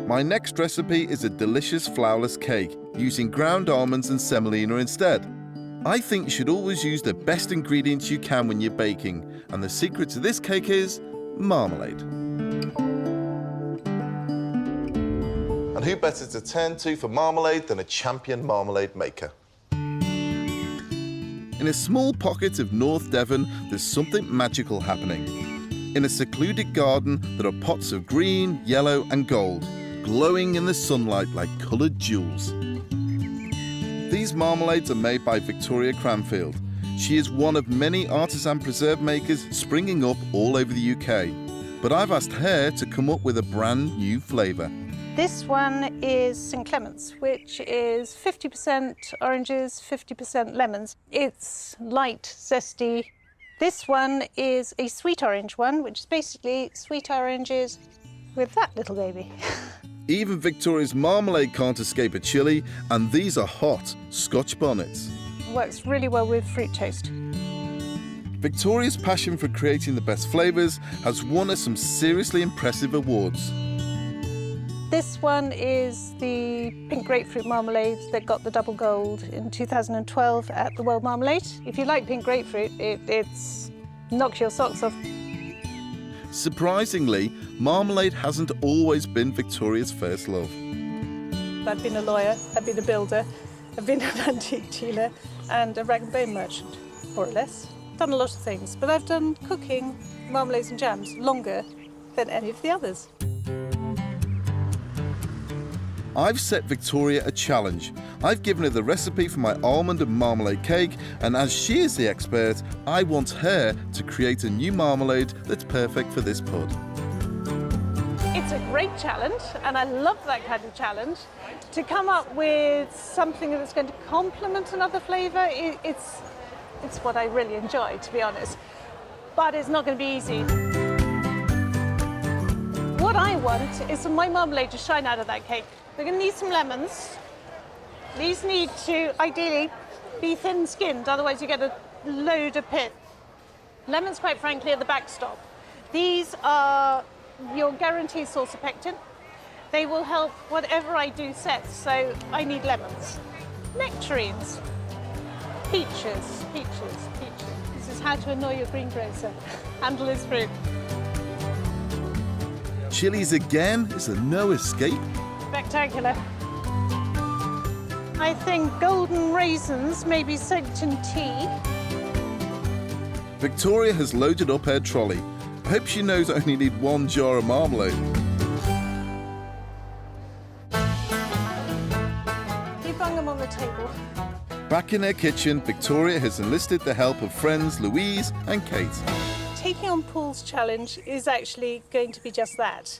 My next recipe is a delicious flourless cake using ground almonds and semolina instead. I think you should always use the best ingredients you can when you're baking, and the secret to this cake is marmalade. And who better to turn to for marmalade than a champion marmalade maker? In a small pocket of North Devon, there's something magical happening. In a secluded garden, there are pots of green, yellow and gold, glowing in the sunlight like coloured jewels. These marmalades are made by Victoria Cranfield. She is one of many artisan preserve makers springing up all over the UK. But I've asked her to come up with a brand new flavour. This one is St Clement's, which is 50% oranges, 50% lemons. It's light, zesty. This one is a sweet orange one, which is basically sweet oranges with that little baby. Even Victoria's marmalade can't escape a chilli, and these are hot Scotch bonnets. Works really well with fruit toast. Victoria's passion for creating the best flavours has won her some seriously impressive awards. This one is the pink grapefruit marmalade that got the double gold in 2012 at the World Marmalade. If you like pink grapefruit, it knocks your socks off. Surprisingly, marmalade hasn't always been Victoria's first love. I've been a lawyer, I've been a builder, I've been an antique dealer and a rag and bone merchant, more or less. Done a lot of things, but I've done cooking, marmalades and jams longer than any of the others. I've set Victoria a challenge. I've given her the recipe for my almond and marmalade cake, and as she is the expert, I want her to create a new marmalade that's perfect for this pud. It's a great challenge, and I love that kind of challenge. To come up with something that's going to complement another flavour, it's what I really enjoy, to be honest. But it's not going to be easy. What I want is for my marmalade to shine out of that cake. We're going to need some lemons. These need to, ideally, be thin-skinned, otherwise you get a load of pit. Lemons, quite frankly, are the backstop. These are your guaranteed source of pectin. They will help whatever I do set, so I need lemons. Nectarines. Peaches, peaches, peaches. This is how to annoy your greengrocer. Handle his fruit. Chilies again? Is there no escape? Spectacular. I think golden raisins may be soaked in tea. Victoria has loaded up her trolley. I hope she knows I only need one jar of marmalade. You bung them on the table. Back in her kitchen, Victoria has enlisted the help of friends Louise and Kate. Taking on Paul's challenge is actually going to be just that,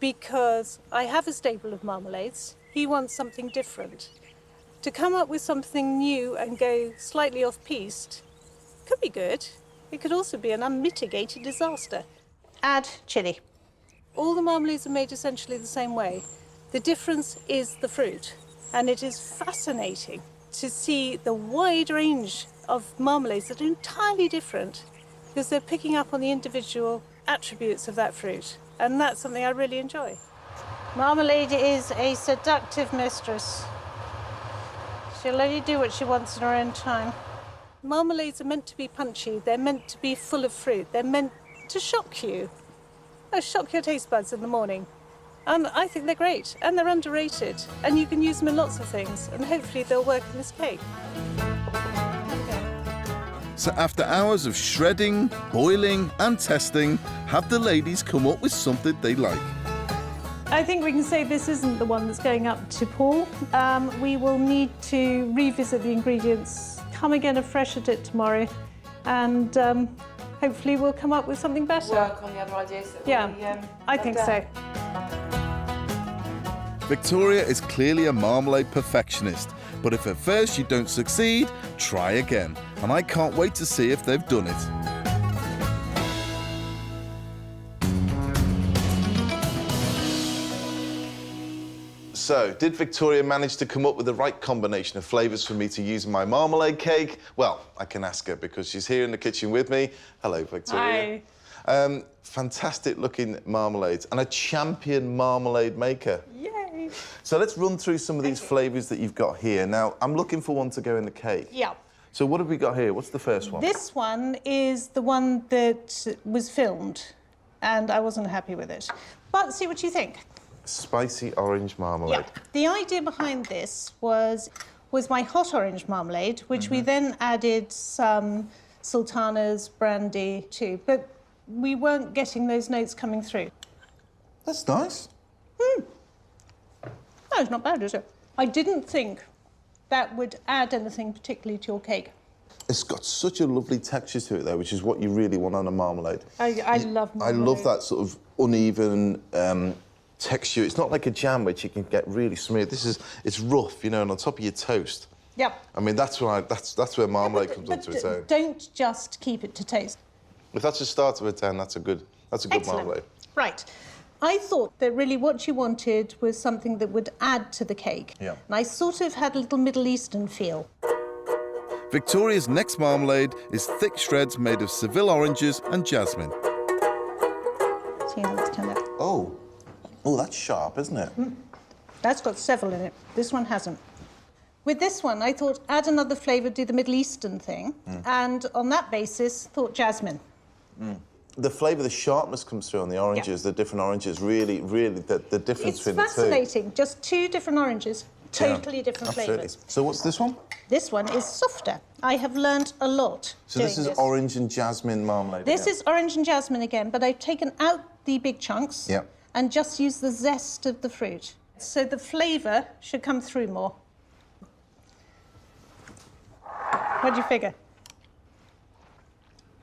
because I have a stable of marmalades. He wants something different. To come up with something new and go slightly off-piste could be good. It could also be an unmitigated disaster. Add chilli. All the marmalades are made essentially the same way. The difference is the fruit, and it is fascinating to see the wide range of marmalades that are entirely different, because they're picking up on the individual attributes of that fruit, and that's something I really enjoy. Marmalade is a seductive mistress. She'll only do what she wants in her own time. Marmalades are meant to be punchy, they're meant to be full of fruit, they're meant to shock you. They'll shock your taste buds in the morning. And I think they're great, and they're underrated, and you can use them in lots of things, and hopefully they'll work in this cake. So after hours of shredding, boiling and testing, have the ladies come up with something they like? I think we can say this isn't the one that's going up to Paul. We will need to revisit the ingredients, come again afresh at it tomorrow, and hopefully we'll come up with something better. Work on the other ideas that I think so. Victoria is clearly a marmalade perfectionist, but if at first you don't succeed, try again. And I can't wait to see if they've done it. So, did Victoria manage to come up with the right combination of flavours for me to use in my marmalade cake? Well, I can ask her because she's here in the kitchen with me. Hello, Victoria. Hi. Fantastic looking marmalades and a champion marmalade maker. Yay. So let's run through some of these flavours that you've got here. Now, I'm looking for one to go in the cake. Yeah. So what have we got here? What's the first one? This one is the one that was filmed, and I wasn't happy with it. But see what you think. Spicy orange marmalade. Yeah. The idea behind this was my hot orange marmalade, which we then added some sultanas, brandy to, but we weren't getting those notes coming through. That's nice. No, it's not bad, is it? I didn't think that would add anything particularly to your cake. It's got such a lovely texture to it, though, which is what you really want on a marmalade. I love marmalade. I love that sort of uneven texture. It's not like a jam, which you can get really smooth. It's rough, you know, and on top of your toast. Yep. I mean, that's where marmalade comes onto its own. Don't just keep it to taste. If that's a start of a 10, that's a good Excellent. marmalade. Right. I thought that really what you wanted was something that would add to the cake. Yeah. And I sort of had a little Middle Eastern feel. Victoria's next marmalade is thick shreds made of Seville oranges and jasmine. See how it's turned out. Oh, that's sharp, isn't it? That's got Seville in it. This one hasn't. With this one, I thought add another flavour, do the Middle Eastern thing, and on that basis, thought jasmine. The flavour, the sharpness comes through on the oranges, the different oranges, really, the difference It's between the two. fascinating. Just two different oranges, totally different absolutely. flavours. So what's this one? This one is softer. I have learned a lot. So this is orange and jasmine marmalade. This again. is orange and jasmine again, but I've taken out the big chunks and just used the zest of the fruit. So the flavour should come through more. What do you figure?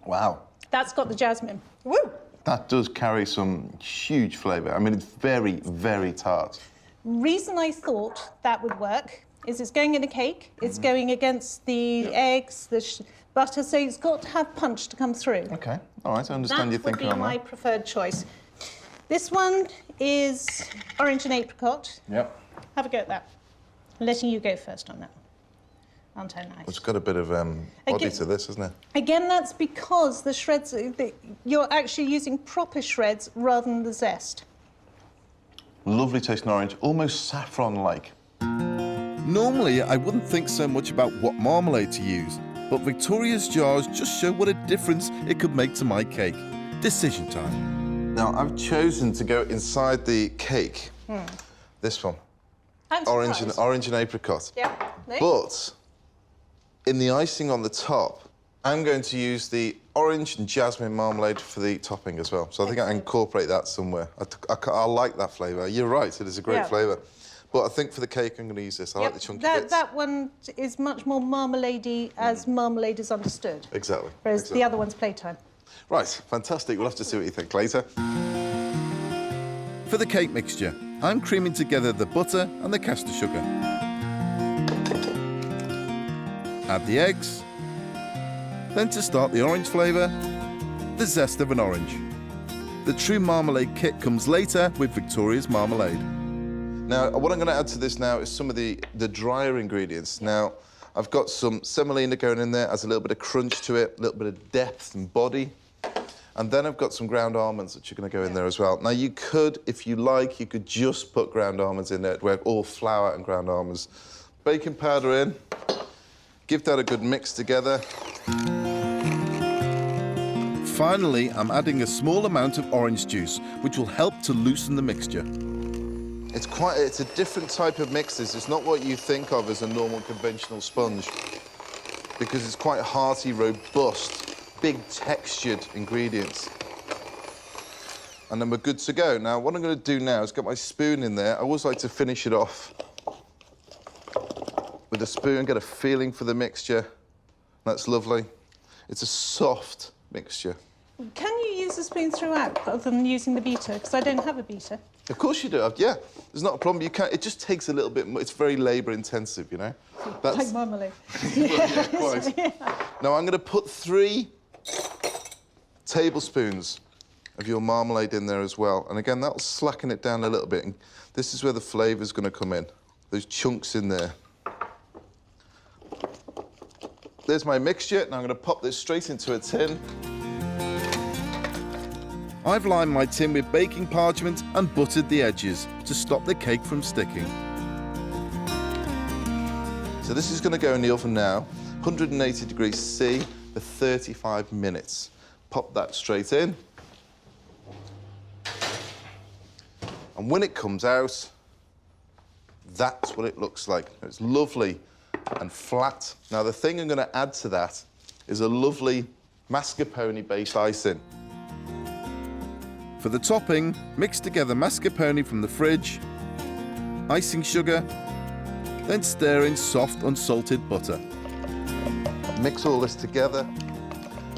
Wow. That's got the jasmine. Woo! That does carry some huge flavour. I mean, it's very, very tart. Reason I thought that would work is it's going in a cake, it's going against the eggs, the butter, so it's got to have punch to come through. OK, all right, I understand your thinking on That would be my preferred choice. This one is orange and apricot. Yep. Have a go at that. I'm letting you go first on that. Aren't I nice? It's got a bit of body to this, isn't it? Again, that's because the shreds, you're actually using proper shreds rather than the zest. Lovely tasting orange, almost saffron-like. Normally, I wouldn't think so much about what marmalade to use, but Victoria's jars just show what a difference it could make to my cake. Decision time. Now, I've chosen to go inside the cake. This one. Orange and apricot. Yeah. No? But in the icing on the top, I'm going to use the orange and jasmine marmalade for the topping as well. So I think I can incorporate that somewhere. I like that flavour. You're right, it is a great flavour. But I think for the cake, I'm going to use this. I like the chunky bits. That one is much more marmalade-y as marmalade is understood. Exactly. Whereas the other one's playtime. Right, fantastic. We'll have to see what you think later. For the cake mixture, I'm creaming together the butter and the caster sugar. Add the eggs. Then to start the orange flavour, the zest of an orange. The true marmalade kit comes later with Victoria's marmalade. Now, what I'm going to add to this now is some of the drier ingredients. Now, I've got some semolina going in there, adds a little bit of crunch to it, a little bit of depth and body. And then I've got some ground almonds which are going to go in there as well. Now, you could, if you like, you could just put ground almonds in there. We have all flour and ground almonds. Baking powder in. Give that a good mix together. Finally, I'm adding a small amount of orange juice, which will help to loosen the mixture. It's a different type of mix, this. It's not what you think of as a normal conventional sponge, because it's quite hearty, robust, big textured ingredients. And then we're good to go. Now, what I'm going to do now is get my spoon in there. I always like to finish it off with a spoon, get a feeling for the mixture. That's lovely. It's a soft mixture. Can you use a spoon throughout rather than using the beater? Because I don't have a beater. Of course you do. Yeah, there's not a problem. You can. It just takes a little bit more. It's very labour-intensive, you know. That's like marmalade. yeah, quite. Now I'm going to put 3 tablespoons of your marmalade in there as well. And again, that'll slacken it down a little bit. And this is where the flavour's going to come in. Those chunks in there. There's my mixture. Now I'm going to pop this straight into a tin. I've lined my tin with baking parchment and buttered the edges to stop the cake from sticking. So this is going to go in the oven now, 180 degrees C for 35 minutes. Pop that straight in. And when it comes out, that's what it looks like. It's lovely and flat. Now, the thing I'm going to add to that is a lovely mascarpone-based icing. For the topping, mix together mascarpone from the fridge, icing sugar, then stir in soft unsalted butter. Mix all this together,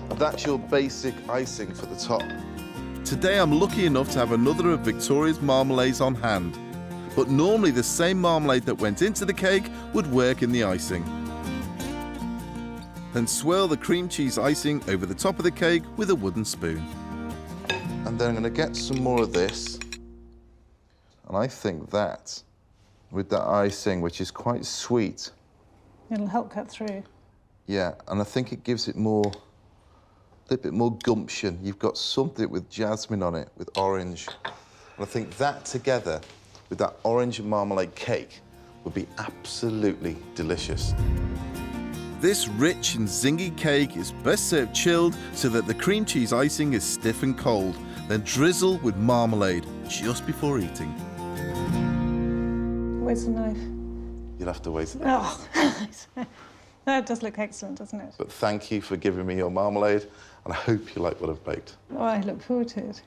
and that's your basic icing for the top. Today I'm lucky enough to have another of Victoria's marmalades on hand, but normally the same marmalade that went into the cake would work in the icing. Then swirl the cream cheese icing over the top of the cake with a wooden spoon. And then I'm going to get some more of this, and I think that, with that icing, which is quite sweet. It'll help cut through. Yeah, and I think it gives it more, a little bit more gumption. You've got something with jasmine on it, with orange. And I think that together with that orange and marmalade cake would be absolutely delicious. This rich and zingy cake is best served chilled so that the cream cheese icing is stiff and cold. Then drizzle with marmalade just before eating. Where's the knife? You'll have to wait. Oh, that does look excellent, doesn't it? But thank you for giving me your marmalade, and I hope you like what I've baked. Oh, I look forward to it.